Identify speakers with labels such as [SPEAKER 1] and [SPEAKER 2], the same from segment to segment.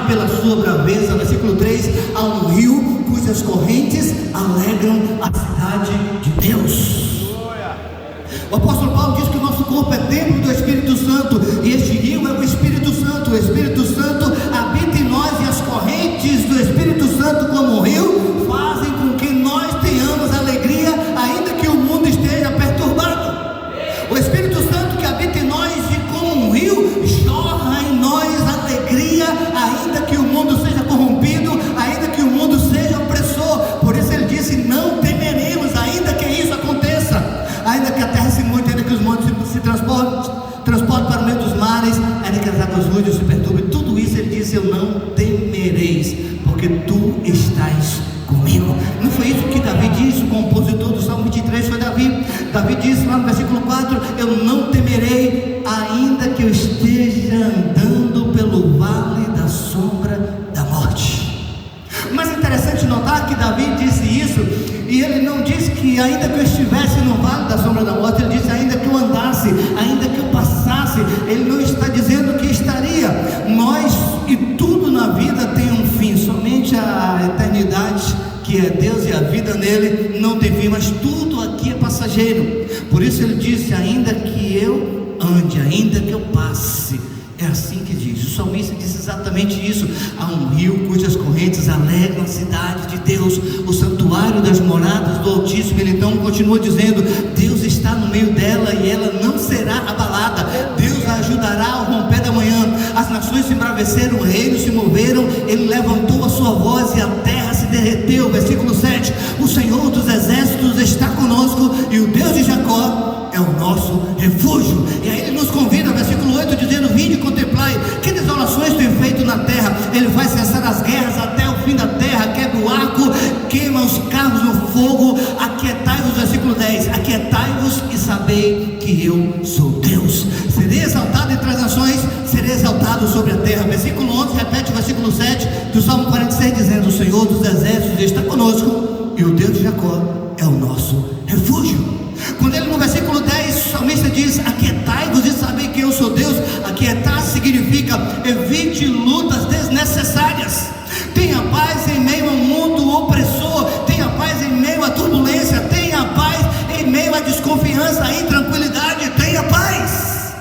[SPEAKER 1] pela sua braveza. Versículo 3: há um rio cujas correntes alegram a cidade de Deus. O apóstolo Paulo diz que o nosso corpo é templo do Espírito Santo, e este rio é o Espírito Santo. O Espírito Santo habita em nós, e as correntes do Espírito Santo, como o rio, fazem com que nós tenhamos alegria, ainda que o mundo esteja perturbado. O Espírito Santo que habita em nós, e como um rio, jorra em nós alegria, ainda que o mundo seja corrompido, ainda que o mundo seja opressor. Por isso ele disse: não temeremos, ainda que isso aconteça, ainda que a terra se mude, ainda que os montes se transportem para o meio dos mares, ainda que as águas rudes se perturbem. Tudo isso ele disse: eu não temereis, porque tu estás comigo. Não foi isso que Davi disse? O compositor do Salmo 23 foi Davi. Davi disse lá no versículo 4: eu não temerei, ainda que eu esteja andando pelo vale da sombra da morte. Mas é interessante notar que Davi disse isso, e ele não disse que ainda que eu estivesse no vale da sombra da morte, ele disse ainda que eu andasse, ainda que eu passasse. Ele não está dizendo que estaria. Nós e tudo na vida tem um fim, somente a eternidade, que é Deus e a vida nele, não tem fim, mas tudo aqui é passageiro. Por isso ele disse: ainda que eu ande, ainda que eu passe. É assim que diz. O salmista disse exatamente isso. Há um rio cujas correntes alegram a cidade de Deus, o santuário das moradas do Altíssimo. Ele então continua dizendo: Deus está no meio dela, e ela não será abalada. Deus a ajudará ao romper da manhã. As nações se embraveceram, reinos se moveram. Ele levantou a sua voz e a terra se derreteu. Versículo 7: o Senhor dos exércitos está conosco, e o Deus de Jacó é o nosso refúgio. E aí ele nos convida, versículo 8, dizendo: vinde e contemplai que desolações tem feito na terra. Ele vai cessar as guerras até o fim da terra, quebra o arco, queima os carros no fogo. Aquietai-vos, versículo 10: aquietai-vos e sabei que eu sou Deus. Serei exaltado entre as nações, serei exaltado sobre a terra. Versículo 11 repete o versículo 7 do Salmo 46, dizendo: o Senhor dos exércitos está conosco, e o Deus de Jacó é o nosso refúgio. Quando ele no versículo 10, o salmista diz: aquietai-vos e sabei que eu sou Deus. Aquietar significa evite lutas desnecessárias. Tenha paz em meio ao mundo opressor. Tenha paz em meio à turbulência. Tenha paz em meio à desconfiança, à intranquilidade. Tenha paz.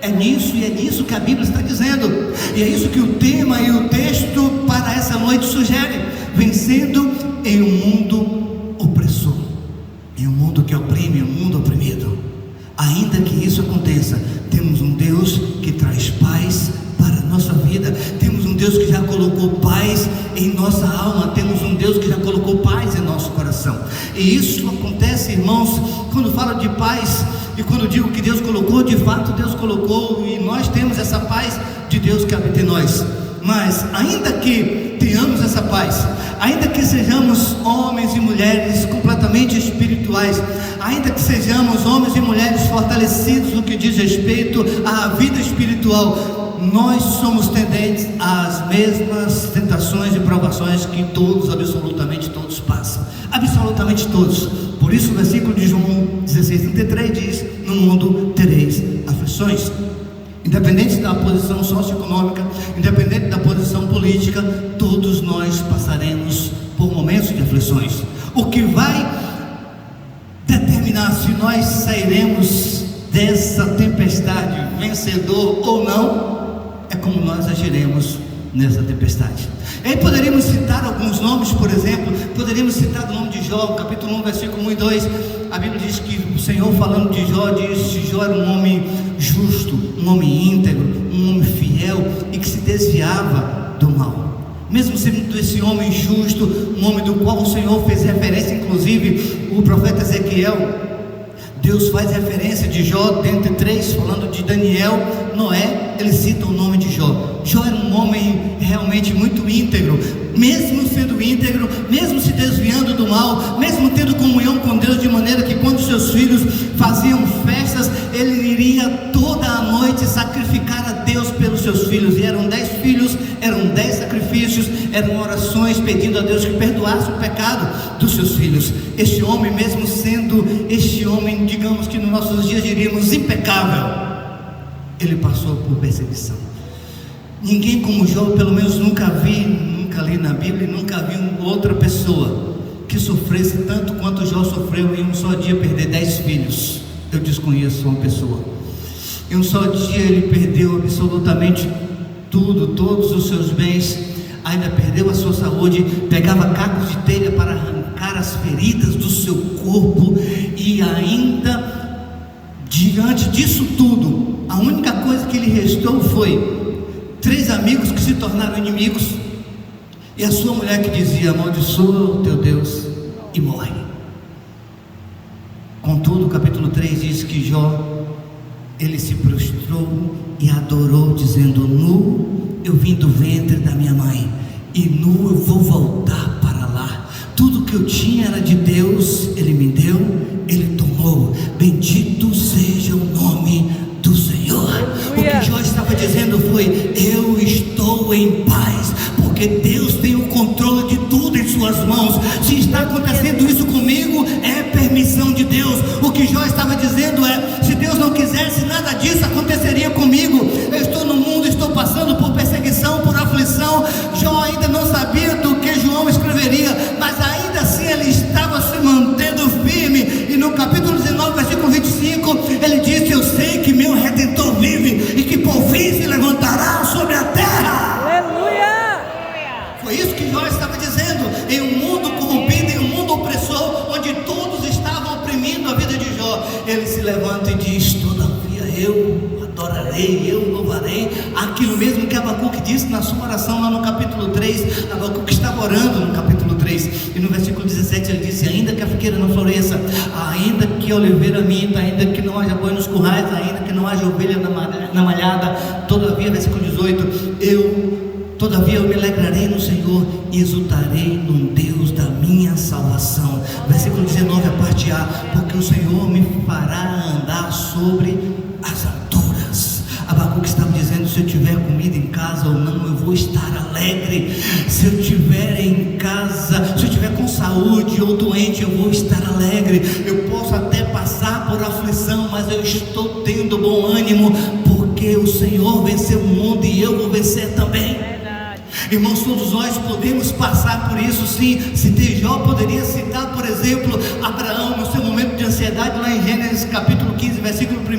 [SPEAKER 1] É nisso e é nisso que a Bíblia está dizendo. E é isso que o tema e o texto para essa noite sugere: vencendo em um mundo opressor, em um mundo que oprime, um mundo oprimido. Ainda que isso aconteça, temos um Deus que traz paz para a nossa vida. Temos um Deus que já colocou paz em nossa alma. Temos um Deus que já colocou paz em nosso coração. E isso acontece, irmãos, quando falo de paz, e quando digo que Deus colocou, de fato Deus colocou, e nós temos essa paz de Deus que habita em nós. Mas ainda que tenhamos essa paz, ainda que sejamos homens e mulheres completamente espirituais, ainda que sejamos homens e mulheres fortalecidos no que diz respeito à vida espiritual, nós somos tendentes às mesmas tentações e provações que todos, absolutamente todos passam, absolutamente todos. Por isso o versículo de João 16:33 diz: no mundo tereis aflições. Independente da posição socioeconômica, independente da posição política, todos nós passaremos por momentos de aflições. O que vai determinar se nós sairemos dessa tempestade vencedor ou não, é como nós agiremos nessa tempestade. E aí poderíamos citar alguns nomes, por exemplo, poderíamos citar o nome de Jó, capítulo 1, versículo 1 e 2. A Bíblia diz que o Senhor, falando de Jó, diz que Jó era um homem justo, um homem íntegro, um homem fiel e que se desviava do mal. Mesmo sendo esse homem justo, um homem do qual o Senhor fez referência, inclusive o profeta Ezequiel, Deus faz referência de Jó, dentre três, falando de Daniel, Noé, ele cita o nome de Jó. Jó era um homem realmente muito íntegro. Mesmo sendo íntegro, mesmo se desviando do mal, mesmo tendo comunhão com Deus, de maneira que quando seus filhos faziam festas, ele iria toda a noite sacrificar a Deus pelos seus filhos. E eram 10 filhos, eram 10 sacrifícios, eram orações pedindo a Deus que perdoasse o pecado dos seus filhos. Este homem, mesmo sendo este homem, digamos que nos nossos dias diríamos impecável, ele passou por perseguição. Ninguém como Jó, pelo menos nunca li na Bíblia, nunca vi outra pessoa que sofresse tanto quanto Jó sofreu em um só dia perder 10 filhos. Eu desconheço uma pessoa. Em um só dia ele perdeu absolutamente tudo, todos os seus bens, ainda perdeu a sua saúde, pegava cacos de telha para arrancar as feridas do seu corpo, e ainda, diante disso tudo, a única coisa que lhe restou foi 3 amigos que se tornaram inimigos, e a sua mulher que dizia: amaldiçoa o teu Deus e morre. Contudo, o capítulo 3 diz que Jó, ele se prostrou e adorou, dizendo: nu eu vim do ventre da minha mãe, e nu eu vou voltar para lá. Tudo que eu tinha era de Deus, Ele me deu, Ele tomou. Bendito seja o nome do Senhor. O que Jó estava dizendo foi: eu estou em paz, porque Deus tem o controle de tudo em suas mãos. Se está acontecendo isso comigo, é permissão de Deus. O que Jó estava dizendo é: se Deus não quisesse, nada disso aconteceria comigo. Eu estou no mundo, estou passando por perseguição, por aflição. Jó ainda não sabia do que João escreveria, mas ainda assim ele estava se mantendo firme. E no capítulo 19, versículo 25, ele disse: eu sei que meu Redentor vive, e que por fim se levantará sobre a terra.
[SPEAKER 2] Aleluia!
[SPEAKER 1] Foi isso que Jó estava dizendo. Em um mundo corrompido, em um mundo opressor, onde todos estavam oprimindo a vida de Jó, ele se levanta e diz: todavia eu adorarei, eu louvarei. Aquilo mesmo que Abacuque disse na sua oração lá no capítulo 3. Abacuque estava orando no capítulo 3, e no versículo 17 ele disse: ainda que a figueira não floresça, ainda que a oliveira minta, ainda que não haja boi nos currais, ainda que não haja ovelha na malhada, todavia, versículo 18, todavia eu me alegrarei no Senhor e exultarei no Deus da minha salvação. Versículo 19, a parte A: porque o Senhor me fará andar sobre as alturas. Abacuque estava dizendo: se eu tiver comida em casa ou não, eu vou estar alegre. Se eu tiver em casa, se eu tiver com saúde ou doente, eu vou estar alegre. Eu posso até passar por aflição, mas eu estou tendo bom ânimo, porque o Senhor venceu o mundo e eu vou vencer também. Irmãos, todos nós podemos passar por isso sim. Jó poderia citar, por exemplo, Abraão no seu momento de ansiedade, lá em Gênesis capítulo 15, versículo 1,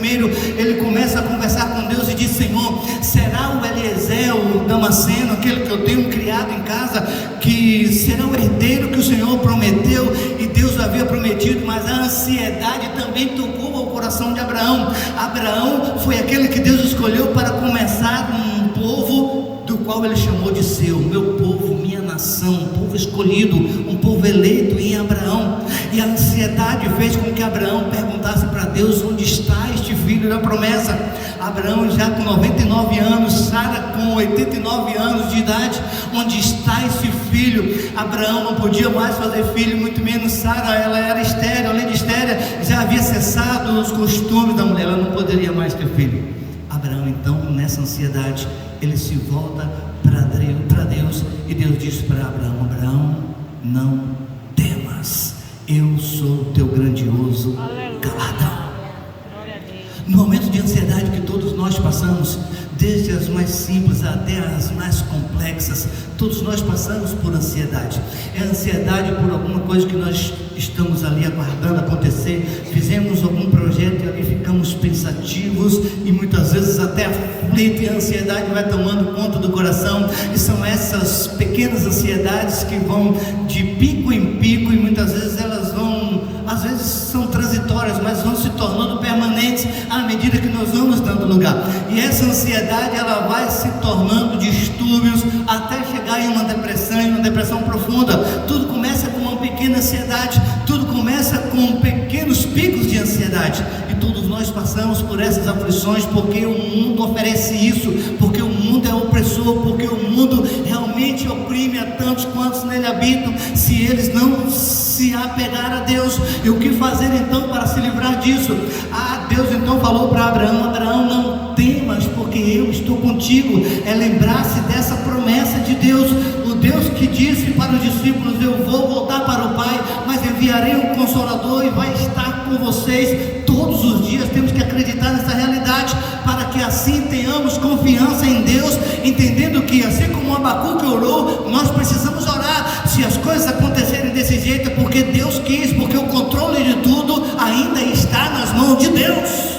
[SPEAKER 1] ele começa a conversar com Deus e diz: Senhor, será o Eliezer, o Damasceno, aquele que eu tenho criado em casa, que será o herdeiro que o Senhor prometeu? E Deus havia prometido, mas a ansiedade também tocou ao coração de Abraão. Abraão foi aquele que Deus escolheu para começar um povo do qual ele chamou de seu, meu povo, minha nação, um povo escolhido, um povo eleito em Abraão. E a ansiedade fez com que Abraão perguntasse para Deus: onde está este filho da promessa? Abraão já com 99 anos, Sara com 89 anos de idade, onde está esse filho? Abraão não podia mais fazer filho, muito menos Sara, ela era estéril. Além de estéril, já havia cessado os costumes da mulher, ela não poderia mais ter filho. Abraão então, nessa ansiedade, ele se volta para Deus, e Deus diz para Abraão: Abraão, não temas, eu sou o teu grandioso galardão. No momento de ansiedade que todos nós passamos, desde as mais simples até as mais complexas, todos nós passamos por ansiedade. É ansiedade por alguma coisa que nós estamos ali aguardando acontecer. Fizemos algum projeto e ali ficamos pensativos e muitas vezes até aflitos, e a ansiedade vai tomando conta do coração. E são essas pequenas ansiedades que vão de pico em pico, e muitas vezes elas vão, às vezes são transitórias, mas vão se tornando permanentes à medida que nós vamos dando lugar. E essa ansiedade, ela vai se tornando distúrbios até chegar em uma depressão profunda. Tudo começa com uma pequena ansiedade, tudo começa com pequenos picos de ansiedade, e todos nós passamos por essas aflições, porque o mundo oferece isso, porque o mundo é opressor, porque o mundo realmente oprime a tantos quantos nele habitam, se eles não se apegar a Deus. E o que fazer então para se livrar disso? Deus então falou para Abraão: Abraão, não temas, porque eu estou contigo. É lembrar-se dessa promessa de Deus, o Deus que disse para os discípulos: eu vou voltar para o Pai, mas enviarei um Consolador e vai estar com vocês todos os dias. Temos que acreditar nessa realidade, para que assim tenhamos confiança em Deus entendendo que assim como Abacuque orou, nós precisamos orar. Se as coisas acontecerem desse jeito é porque Deus quis, porque o controle de tudo ainda está nas mãos de Deus.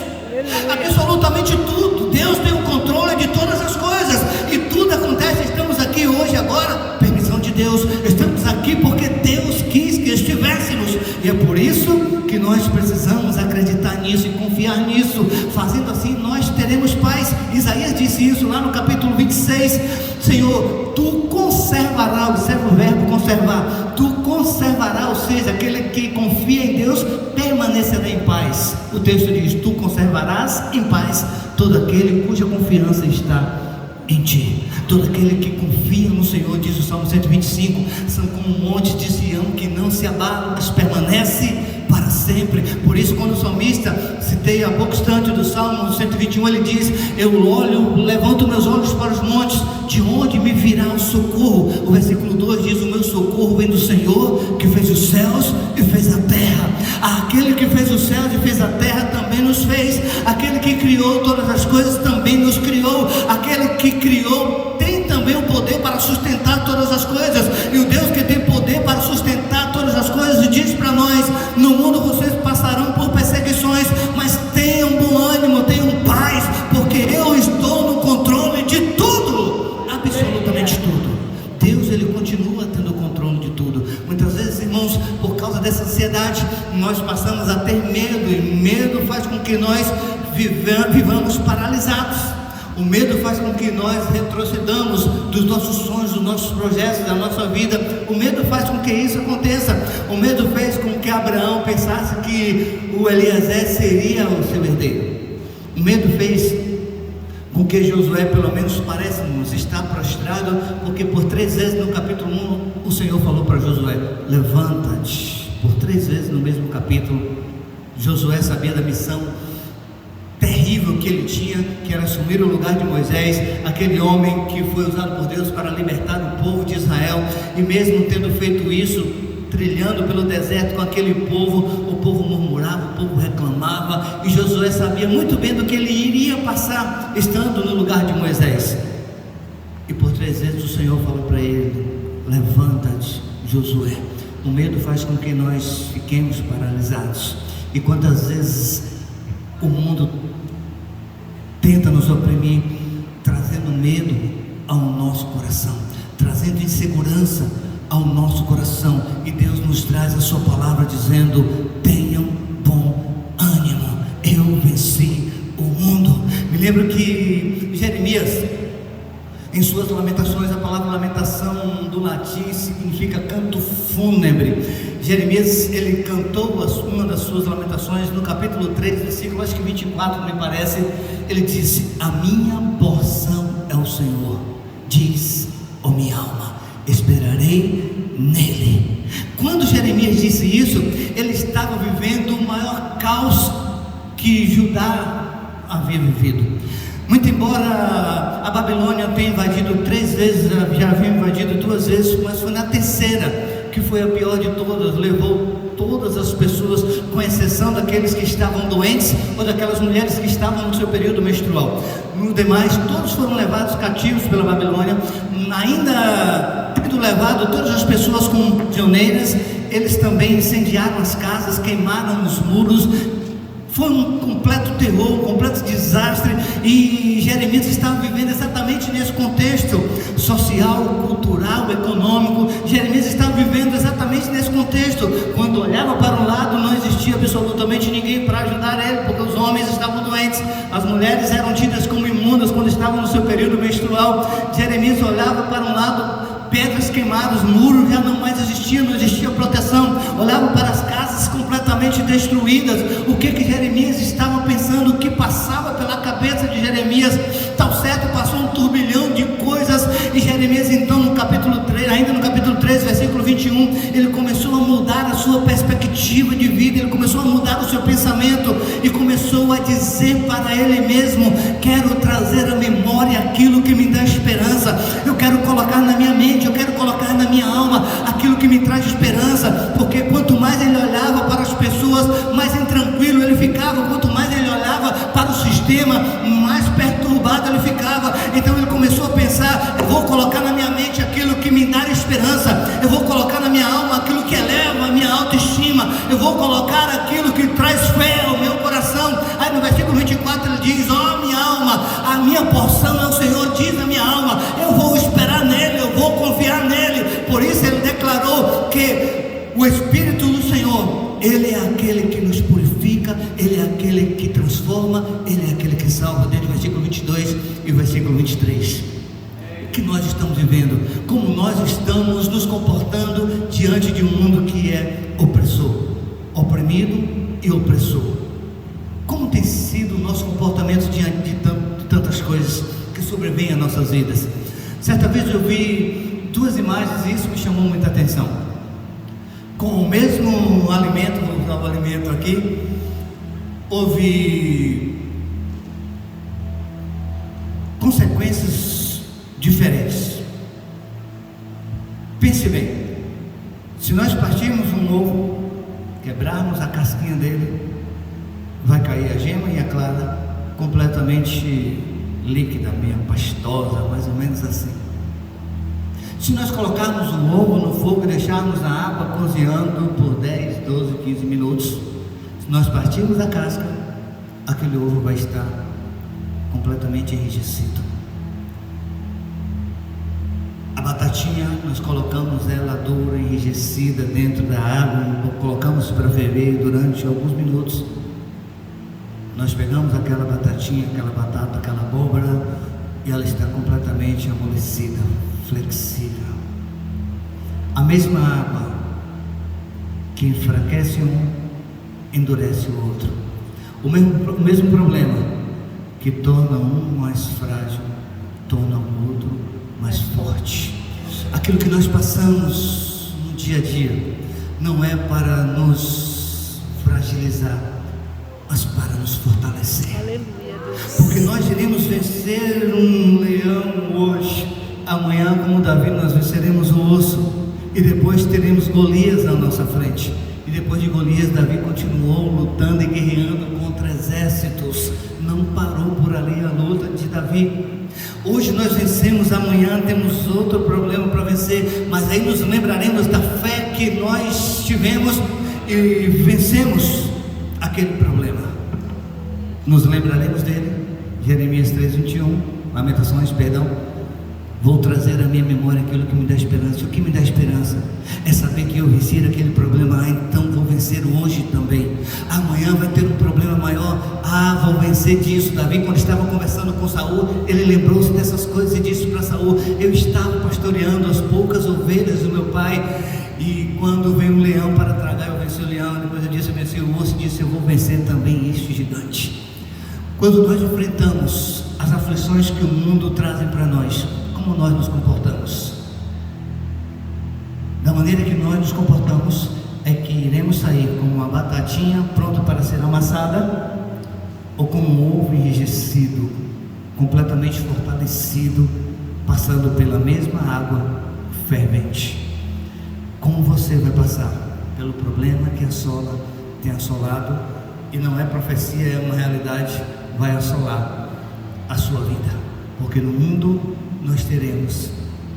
[SPEAKER 1] Absolutamente tudo, Deus tem o controle de todas as coisas, e tudo acontece. Estamos aqui hoje, agora, permissão de Deus. Estamos aqui porque Deus quis que estivéssemos, e é por isso que nós precisamos acreditar nisso e confiar nisso. Fazendo assim, nós teremos paz. Isaías disse isso lá no capítulo 26. Senhor, tu conservarás, observa o verbo conservar, tu conservarás, ou seja, aquele que confia em Deus permanecerá em paz. O texto diz: tu conservarás em paz todo aquele cuja confiança está em ti. Todo aquele que confia no Senhor, diz o Salmo 125, são como um monte de Sião que não se abala, mas permanece para sempre. Por isso, quando o salmista, citei há pouco instante do Salmo 121, ele diz: eu olho, levanto meus olhos para os montes, de onde me virá o socorro? O versículo 2 diz: o meu socorro vem do Senhor, que fez os céus e fez a terra. Aquele que fez os céus e fez a terra também nos fez. Aquele que criou todas as coisas também nos criou. Aquele que criou tem também o poder para sustentar todas as coisas. E o Deus que tem poder para sustentar todas as coisas diz para nós: no mundo vocês passarão por perseguições, mas tenham bom ânimo, tenham paz, porque eu estou no controle de tudo, absolutamente tudo. Deus, ele continua tendo o controle de tudo. Muitas vezes, irmãos, por causa dessa ansiedade, nós passamos a ter medo, e medo faz com que nós vivamos paralisados. O medo faz com que nós retrocedamos dos nossos sonhos, dos nossos projetos, da nossa vida. O medo faz com que isso aconteça. O medo fez com que Abraão pensasse que o Eliezer seria o seu herdeiro. O medo fez com que Josué, pelo menos parece-nos, está prostrado, porque por 3 vezes no capítulo 1 o Senhor falou para Josué: levanta-te. Por 3 vezes no mesmo capítulo, Josué sabia da missão terrível que ele tinha, que era assumir o lugar de Moisés, aquele homem que foi usado por Deus para libertar o povo de Israel. E mesmo tendo feito isso, trilhando pelo deserto com aquele povo, o povo murmurava, o povo reclamava, e Josué sabia muito bem do que ele iria passar estando no lugar de Moisés. E por 3 vezes o Senhor falou para ele: levanta-te, Josué. O medo faz com que nós fiquemos paralisados. E quantas vezes o mundo tenta nos oprimir, trazendo medo ao nosso coração, trazendo insegurança ao nosso coração, e Deus nos traz a sua palavra dizendo: tenham bom ânimo, eu venci o mundo. Me lembro que Jeremias, em suas lamentações, a palavra lamentação do latim significa canto fúnebre. Jeremias, ele cantou uma das suas lamentações no capítulo 3, versículo acho que 24 me parece. Ele disse: a minha porção é o Senhor, diz a minha alma, esperarei nele. Quando Jeremias disse isso, ele estava vivendo o maior caos que Judá havia vivido. Muito embora a Babilônia tenha invadido 3 vezes, já havia invadido 2 vezes, mas foi na terceira que foi a pior de todas. Levou todas as pessoas, com exceção daqueles que estavam doentes ou daquelas mulheres que estavam no seu período menstrual. No demais, todos foram levados cativos pela Babilônia. Ainda tendo levado todas as pessoas com pioneiras, eles também incendiaram as casas, queimaram os muros. Foi um completo terror, um completo desastre, e Jeremias estava vivendo exatamente nesse contexto social, cultural, econômico. Jeremias estava vivendo exatamente nesse contexto. Quando olhava para um lado, não existia absolutamente ninguém para ajudar ele, porque os homens estavam doentes, as mulheres eram tidas como imundas quando estavam no seu período menstrual. Jeremias olhava para um lado, pedras queimadas, muros já não mais existiam, não existia proteção. Olhava para as casas completamente destruídas. O que Jeremias estava pensando, o que passava pela cabeça de Jeremias? Tal certo, passou um turbilhão de coisas, e Jeremias então no capítulo 3, ainda no capítulo 3, versículo 21, ele começou a mudar a sua perspectiva de vida, ele começou a mudar o seu pensamento, e começou a dizer para ele mesmo: quero trazer à memória aquilo que me dá esperança, eu quero colocar na minha mente, eu quero colocar na minha alma aquilo que me traz esperança, porque quanto mais ele olhava para as pessoas, mais intranquilo ele ficava. Quanto mais ele olhava para o sistema, mais perturbado ele ficava. Então ele começou a pensar vou colocar na minha mente aquilo que me dá esperança, eu vou colocar na minha alma aquilo que eleva a minha autoestima, eu vou colocar aquilo que traz fé ao meu coração. Aí no versículo 24 ele diz: ó minha alma, a minha porção é o Senhor, diz a minha alma, eu vou esperar nele, eu vou confiar nele. Por isso ele declarou que o Espírito do Senhor, ele é aquele que nos purifica, ele é aquele que transforma, ele é aquele que salva. Desde o versículo 22 e o versículo 23. O que nós estamos vivendo? Como nós estamos nos comportando diante de um mundo que é opressor, oprimido e opressor? Como tem sido o nosso comportamento diante de tantas coisas que sobrevêm às nossas vidas? Certa vez eu vi duas imagens e isso me chamou muita atenção. Com o mesmo alimento, vou usar o alimento aqui, houve consequências diferentes. Pense bem, se nós partirmos um ovo, quebrarmos a casquinha dele, vai cair a gema e a clara completamente líquida, meio pastosa, mais ou menos assim. Se nós colocarmos o ovo no fogo e deixarmos na água cozinhando por 10, 12, 15 minutos, se nós partirmos a casca, aquele ovo vai estar completamente enrijecido. A batatinha, nós colocamos ela dura, enrijecida dentro da água, colocamos para ferver durante alguns minutos. Nós pegamos aquela batatinha, aquela batata, aquela abóbora, e ela está completamente amolecida, flexível. A mesma água que enfraquece um, endurece o outro. O mesmo problema que torna um mais frágil, torna o outro mais forte. Aquilo que nós passamos no dia a dia não é para nos fragilizar, mas para nos fortalecer.
[SPEAKER 2] Aleluia, Deus.
[SPEAKER 1] Porque nós iremos vencer um leão hoje, amanhã, como Davi, nós venceremos o osso, e depois teremos Golias na nossa frente. E depois de Golias, Davi continuou lutando e guerreando contra exércitos, não parou por ali a luta de Davi. Hoje nós vencemos, amanhã temos outro problema para vencer, mas aí nos lembraremos da fé que nós tivemos e vencemos aquele problema. Nos lembraremos dele. Jeremias 3:21, Lamentações, perdão. Vou trazer à minha memória aquilo que me dá esperança. O que me dá esperança é saber que eu venci aquele problema. Então vou vencer hoje também. Amanhã vai ter um problema maior. Vou vencer disso. Davi, quando estava conversando com Saul, ele lembrou-se dessas coisas e disse para Saul: eu estava pastoreando as poucas ovelhas do meu pai, e quando veio um leão para tragar, eu venci o leão. Depois eu disse: eu venci o osso, e disse: eu vou vencer também este gigante. Quando nós enfrentamos as aflições que o mundo trazem para nós, como nós nos comportamos? Da maneira que nós nos comportamos é que iremos sair como uma batatinha pronta para ser amassada, ou como um ovo enrijecido, completamente fortalecido, passando pela mesma água fervente. Como você vai passar pelo problema que tem assolado, e não é profecia, é uma realidade, vai assolar a sua vida, porque no mundo nós teremos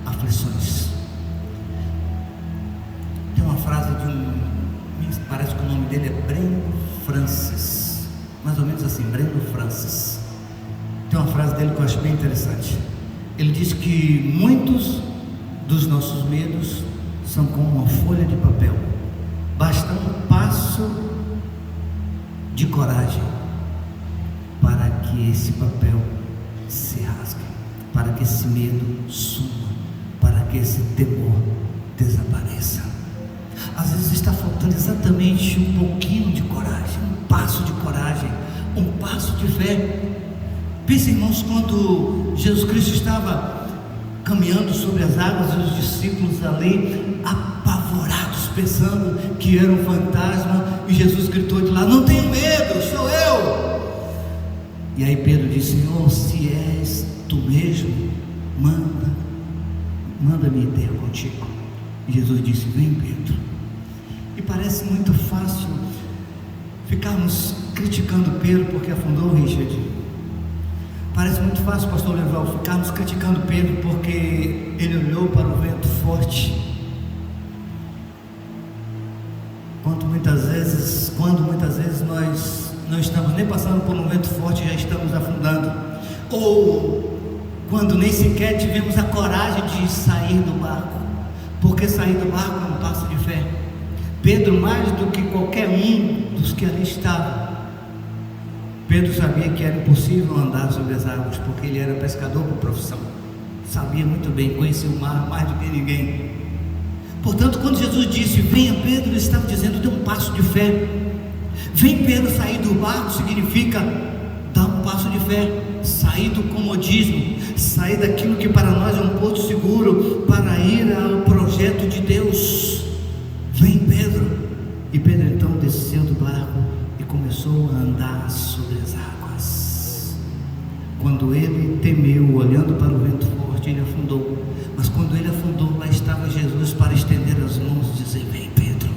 [SPEAKER 1] aflições. Tem uma frase parece que o nome dele é Breno Francis, mais ou menos assim, Breno Francis. Tem uma frase dele que eu acho bem interessante. Ele diz que muitos dos nossos medos são como uma folha de papel, basta um passo de coragem para que esse papel se rasgue, para que esse medo suma, para que esse temor desapareça. Às vezes está faltando exatamente um pouquinho de coragem, um passo de coragem, um passo de fé. Pense, irmãos, quando Jesus Cristo estava caminhando sobre as águas, e os discípulos ali apavorados, pensando que era um fantasma, e Jesus gritou de lá: não tenho medo, sou eu. E aí Pedro disse: Senhor, se és tu mesmo, manda-me ter contigo. E Jesus disse: vem, Pedro. E parece muito fácil ficarmos criticando Pedro porque afundou o Richard, Parece muito fácil, pastor Leval, ficarmos criticando Pedro porque ele olhou para o vento forte. Quando muitas vezes nós não estamos nem passando por um vento forte e já estamos afundando, ou quando nem sequer tivemos a coragem de sair do barco, porque sair do barco é um passo de fé. Pedro, mais do que qualquer um dos que ali estavam, Pedro sabia que era impossível andar sobre as águas, porque ele era pescador por profissão, sabia muito bem, conhecia o mar mais do que ninguém. Portanto, quando Jesus disse, venha Pedro, ele estava dizendo, dê um passo de fé. Vem Pedro, sair do barco significa dar um passo de fé, sair do comodismo, sair daquilo que para nós é um porto seguro, para ir ao projeto de Deus. Vem Pedro. E Pedro então desceu do barco e começou a andar sobre as águas. Quando ele temeu, olhando para o vento forte, ele afundou. Mas quando ele afundou, lá estava Jesus para estender as mãos e dizer, vem Pedro,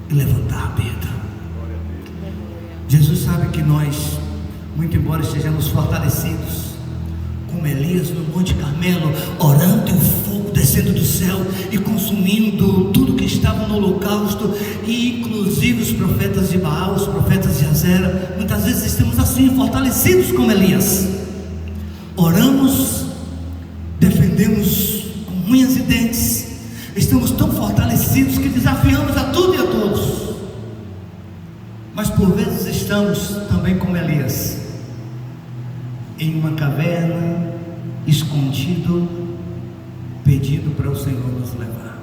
[SPEAKER 1] e levantar Pedro. Jesus sabe que nós, muito embora estejamos fortalecidos, como Elias no Monte Carmelo, orando e o fogo descendo do céu e consumindo tudo que estava no holocausto, e inclusive os profetas de Baal, os profetas de Azera, muitas vezes estamos assim, fortalecidos como Elias, oramos, defendemos com unhas e dentes, estamos tão fortalecidos que desafiamos a tudo e a todos, mas por vezes estamos também como Elias, em uma caverna, escondido, pedindo para o Senhor nos levar.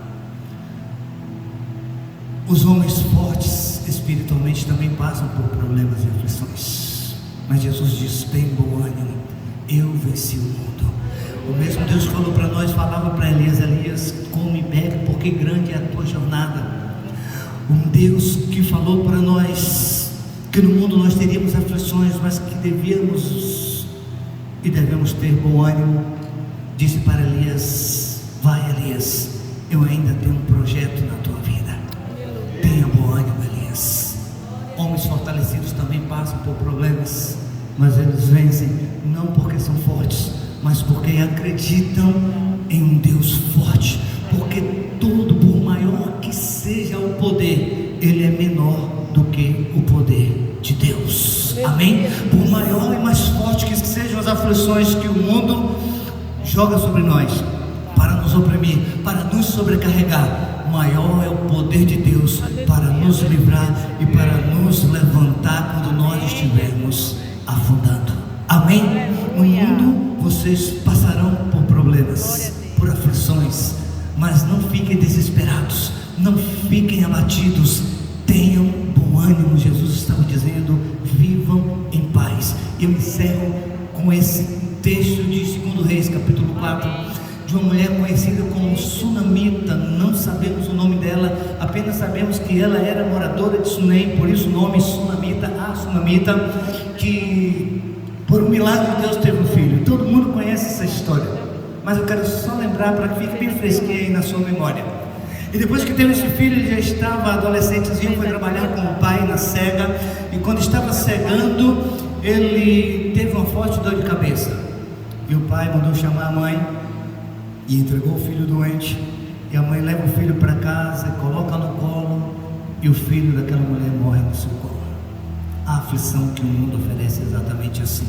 [SPEAKER 1] Os homens fortes espiritualmente também passam por problemas e aflições, mas Jesus diz, tem bom ânimo, eu venci o mundo. O mesmo Deus falou para nós, falava para Elias, Elias, come e bebe, porque grande é a tua jornada. Um Deus que falou para nós que no mundo nós teríamos aflições, mas que devíamos e devemos ter bom ânimo, disse para Elias, vai Elias, eu ainda tenho um projeto na tua vida, tenha bom ânimo Elias. Homens fortalecidos também passam por problemas, mas eles vencem, não porque são fortes, mas porque acreditam em um Deus forte, porque todo, por maior que seja o poder, ele é menor do que o poder de Deus, amém? Por maior e mais forte que sejam as aflições que o mundo joga sobre nós, para nos oprimir, para nos sobrecarregar, maior é o poder de Deus para nos livrar e para nos levantar quando nós estivermos afundando, amém? No mundo vocês passarão por problemas, por aflições, mas não fiquem desesperados, não fiquem abatidos, tenham bom ânimo. Jesus estava dizendo, vivam em paz. Eu encerro com esse texto de 2 Reis, capítulo 4, de uma mulher conhecida como Sunamita. Não sabemos o nome dela, apenas sabemos que ela era moradora de Sunem, por isso o nome Sunamita, a Sunamita, que por um milagre de Deus teve um filho. Todo mundo conhece essa história, mas eu quero só lembrar para que fique bem fresquinha aí na sua memória. E depois que teve esse filho, ele já estava adolescentezinho, foi trabalhar com o pai na cega, e quando estava cegando, ele teve uma forte dor de cabeça, e o pai mandou chamar a mãe, e entregou o filho doente, e a mãe leva o filho para casa, coloca no colo, e o filho daquela mulher morre no seu colo. A aflição que o mundo oferece é exatamente assim.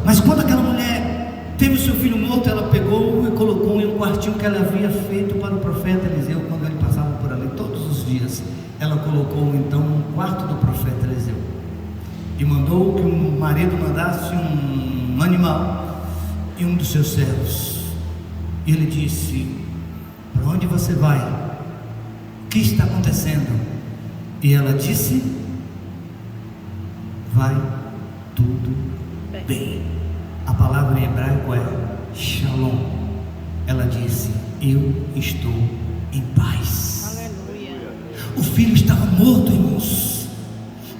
[SPEAKER 1] Mas quando aquela mulher teve o seu filho morto, ela pegou e colocou em um quartinho que ela havia feito para o profeta Eliseu, quando ele passava por ali todos os dias. Ela colocou então um quarto do profeta Eliseu, e mandou que o marido mandasse um animal e um dos seus servos. E ele disse, para onde você vai? O que está acontecendo? E ela disse, vai tudo bem. A palavra em hebraico é Shalom. Ela disse, eu estou em paz. Aleluia. O filho estava morto, irmãos.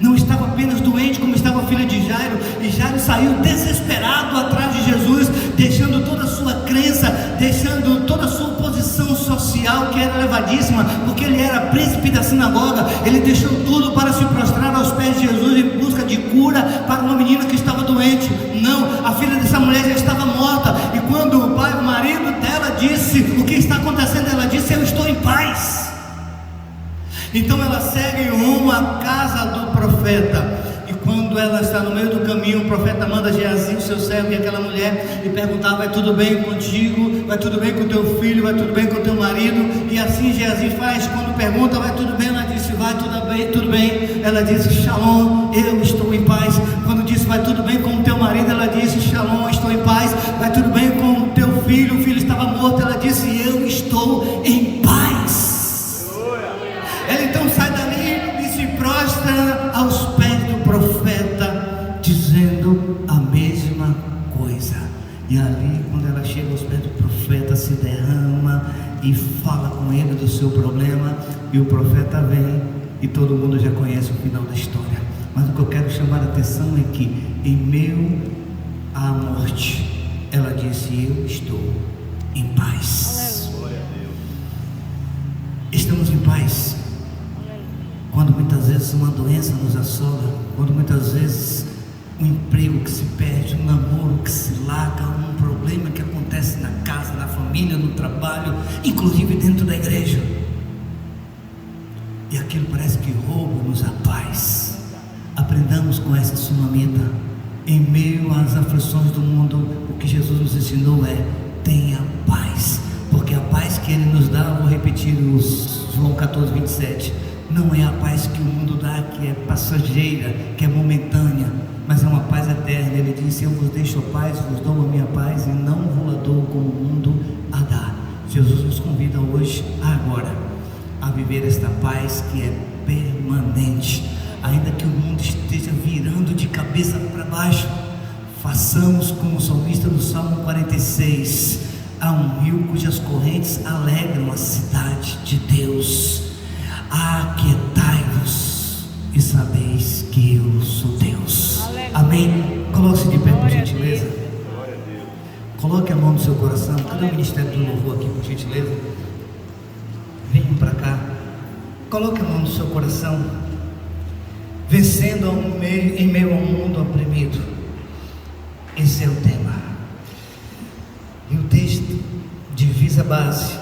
[SPEAKER 1] Não estava apenas doente, como estava a filha de Jairo. E Jairo saiu desesperado atrás de Jesus, deixando toda a sua crença, deixando toda a sua posição social social que era elevadíssima, porque ele era príncipe da sinagoga. Ele deixou tudo para se prostrar aos pés de Jesus em busca de cura para uma menina que estava doente. Não, a filha dessa mulher já estava morta. E quando o marido dela disse o que está acontecendo, ela disse: eu estou em paz. Então ela segue rumo à casa do profeta. E quando ela está no meio do caminho, o profeta manda Geazi, o seu servo, e aquela mulher, e perguntar: vai tudo bem contigo? Vai tudo bem com teu filho? Vai tudo bem com teu marido? E assim Geazi faz. Quando pergunta: vai tudo bem? Ela disse: vai tudo bem, tudo bem. Ela disse: Shalom, eu estou em paz. Quando disse: vai tudo bem com o teu marido? Ela disse: Shalom, estou em paz. Vai tudo bem com o teu filho? O filho estava morto. Ela disse: eu estou em paz. Ela então sai dali e se prostra aos pés do profeta, dizendo a mesma coisa. E ali, quando ela chega aos pés do profeta, se derrama e fala com ele do seu problema. E o profeta vem, e todo mundo já conhece o final da história. Mas o que eu quero chamar a atenção é que, em meio à morte, ela disse: eu estou em paz. Estamos em paz quando muitas vezes uma doença nos assola, quando muitas vezes um emprego que se perde, um namoro que se larga, um problema que acontece na casa, na família, no trabalho, inclusive dentro da igreja, e aquilo parece que rouba-nos a paz. Aprendamos com essa sunamita: em meio às aflições do mundo, o que Jesus nos ensinou é: tenha paz, porque a paz que Ele nos dá, vou repetir os João 14, 27, não é a paz que o mundo dá, que é passageira, que é momentânea, mas é uma paz eterna. Ele disse: eu vos deixo a paz, vos dou a minha paz, e não vos a dou como o mundo a dá. Jesus nos convida hoje, agora, a viver esta paz que é permanente. Ainda que o mundo esteja virando de cabeça para baixo, façamos como o salmista do Salmo 46: há um rio cujas correntes alegram a cidade de Deus. Aquietai-vos e sabeis que eu sou Deus. Amém? Coloque-se de pé, por gentileza. Coloque a mão no seu coração. Cadê o ministério do louvor aqui, por gentileza? Venham para cá. Coloque a mão no seu coração. Vencendo em meio ao mundo oprimido. Esse é o tema. E o texto divisa base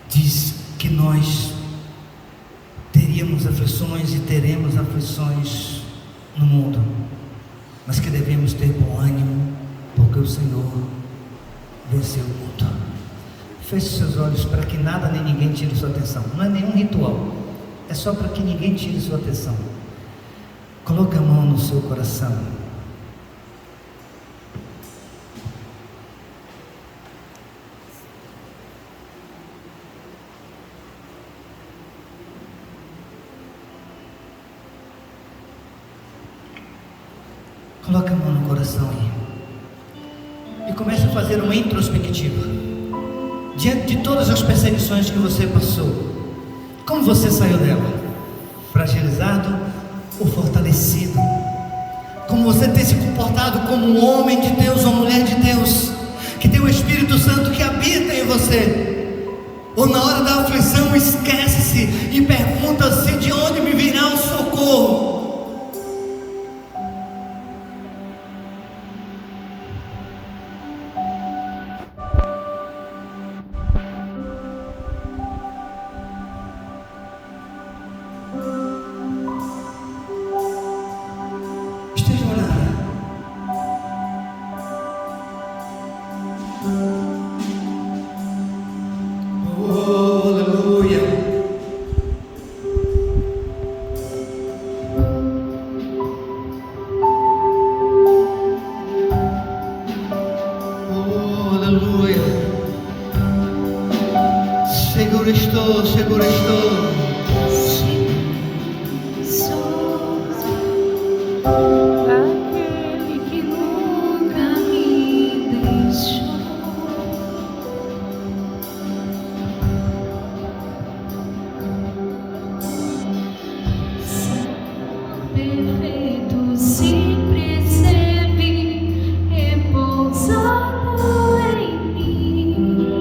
[SPEAKER 1] diz que nós teríamos aflições e teremos aflições no mundo, mas que devemos ter bom ânimo, porque o Senhor venceu o mundo. Feche seus olhos para que nada nem ninguém tire sua atenção. Não é nenhum ritual, é só para que ninguém tire sua atenção. Coloque a mão no seu coração. Coloque a mão no coração aí e comece a fazer uma introspectiva diante de todas as perseguições que você passou. Como você saiu dela? Fragilizado ou fortalecido? Como você tem se comportado como um homem de Deus ou mulher de Deus, que tem o Espírito Santo que habita em você? Ou na hora da aflição esquece-se e pergunta-se: de onde me virá o socorro? Seguro estou.
[SPEAKER 2] Aquele que nunca me deixou. Perfeito, sempre esteve repousado em mim.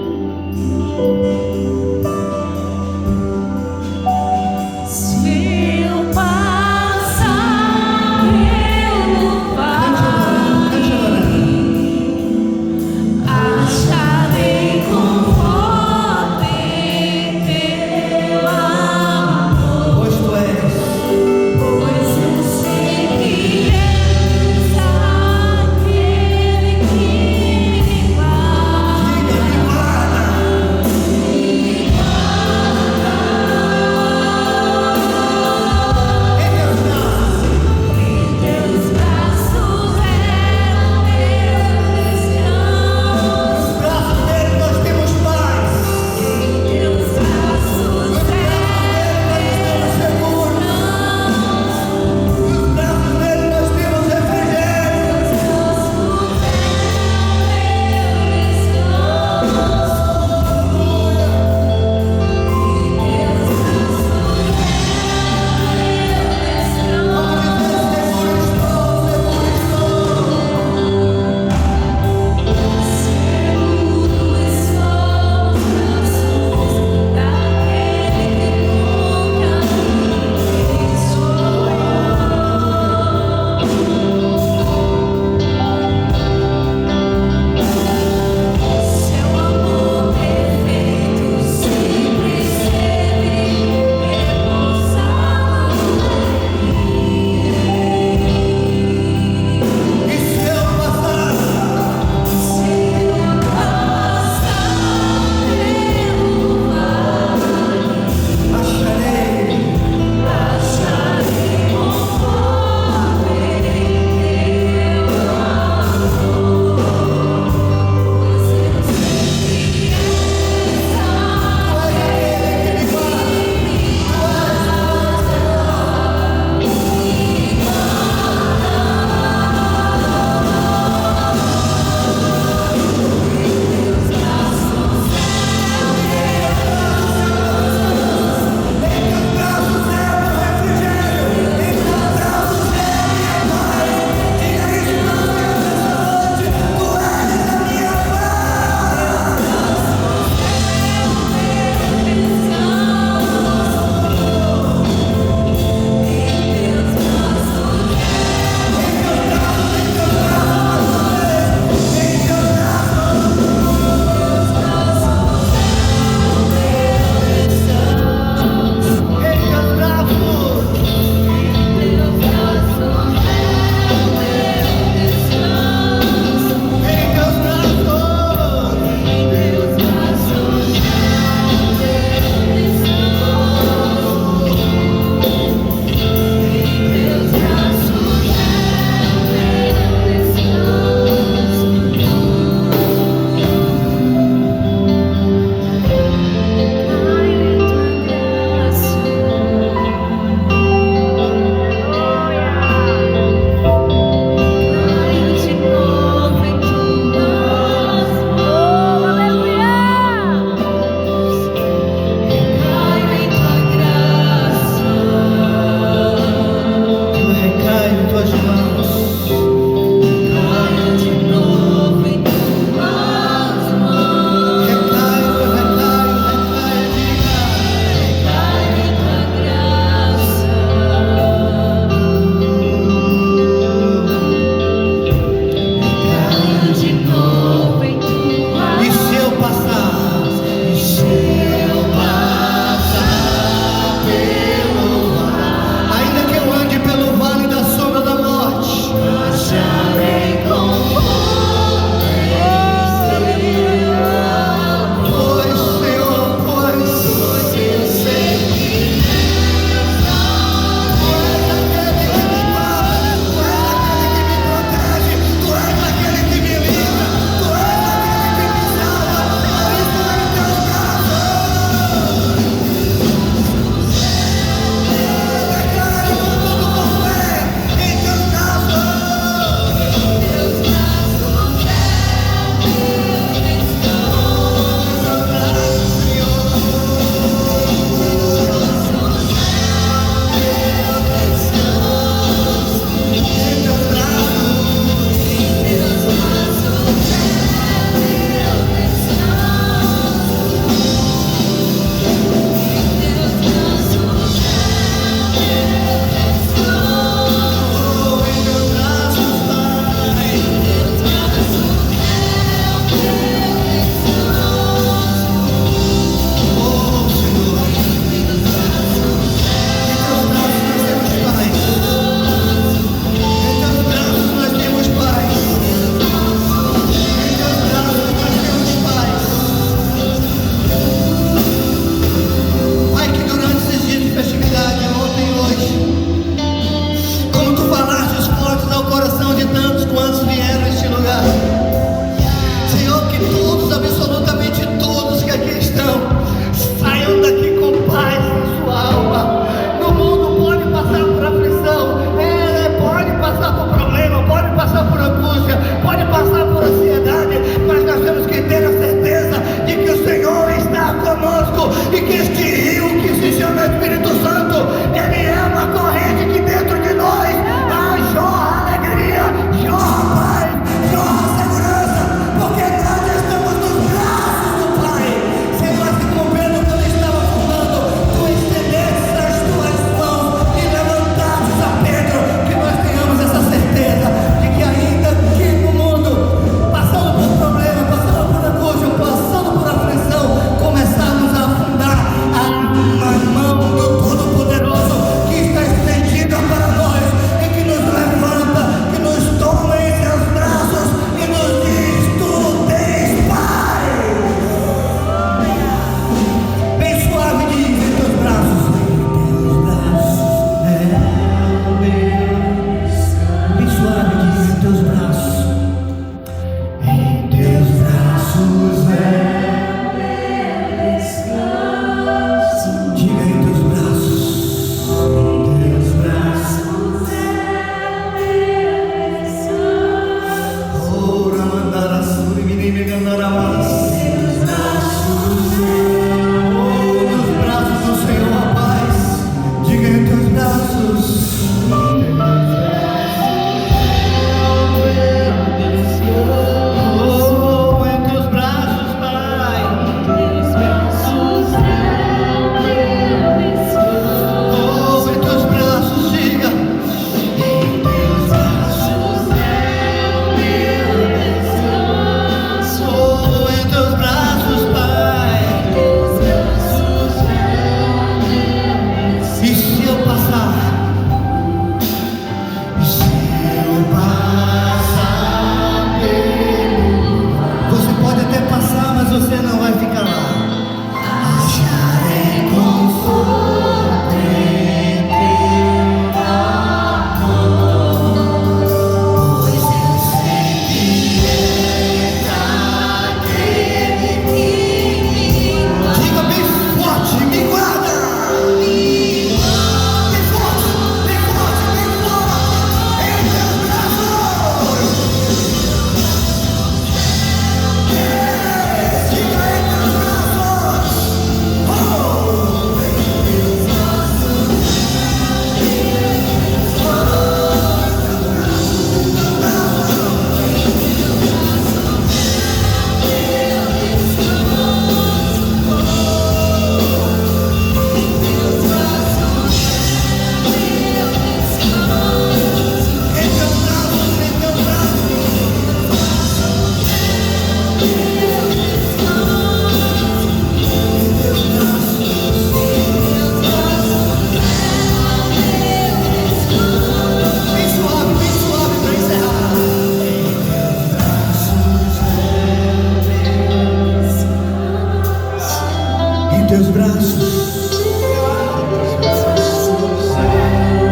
[SPEAKER 1] teus braços.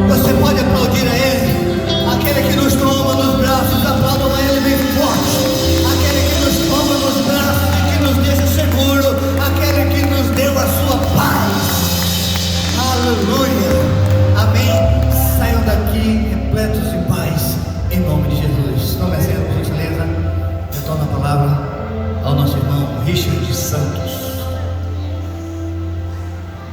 [SPEAKER 1] Você pode aplaudir a Ele, aquele que nos toma nos braços, aplaudam a Ele bem forte, aquele que nos toma nos braços e que nos deixa seguro, aquele que nos deu a sua paz. Aleluia, amém. Saiam daqui repletos de paz, em nome de Jesus. Tome assento, por gentileza. Retorno a palavra ao nosso irmão Richard Santos.